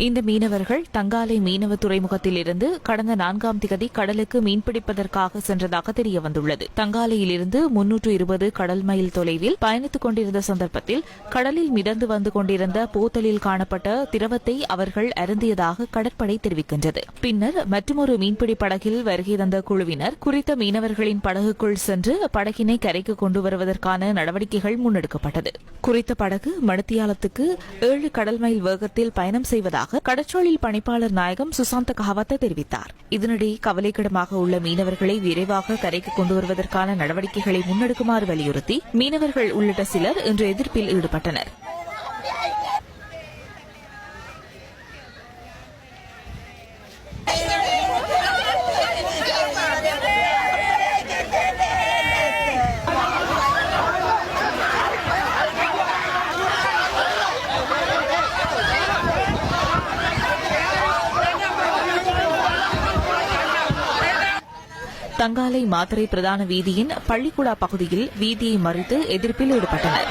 இந்த மீனவர்கள் தங்காலை மீனவ துறைமுகத்தில் இருந்து கடந்த 4ஆம் திகதி கடலுக்கு மீன்பிடிப்பதற்காக சென்றதாக தெரியவந்துள்ளது. தங்காலையிலிருந்து 320 கடல் மைல் தொலைவில் பயணித்துக் கொண்டிருந்த சந்தர்ப்பத்தில் கடலில் மிதந்து வந்து கொண்டிருந்த போத்தலில் காணப்பட்ட திரவத்தை அவர்கள் அருந்தியதாக கடற்படை தெரிவிக்கின்றது. பின்னர் மற்றொரு மீன்பிடி படகில் வருகை தந்த குழுவினர் குறித்த மீனவர்களின் படகுக்குள் சென்று படகினை கரைக்கு கொண்டு வருவதற்கான நடவடிக்கைகள் முன்னெடுக்கப்பட்டது. குறித்த படகு மணித்தியாலத்துக்கு 7 கடல் மைல் வேகத்தில் பயணம் செய்வதாக கடற்றொழில் பணிப்பாளர் நாயகம் சுசாந்த கஹவத்த தெரிவித்தார். இதனிடையே கவலைக்கிடமாக உள்ள மீனவர்களை விரைவாக கரைக்கு கொண்டு வருவதற்கான நடவடிக்கைகளை முன்னெடுக்குமாறு வலியுறுத்தி மீனவர்கள் உள்ளிட்ட சிலர் இன்று எதிர்ப்பில் ஈடுபட்டனர். தங்காலை மாத்தறை பிரதான வீதியின் பள்ளிக்குடா பகுதியில் வீதியை மறித்து எதிர்ப்பில் ஈடுபட்டனர்.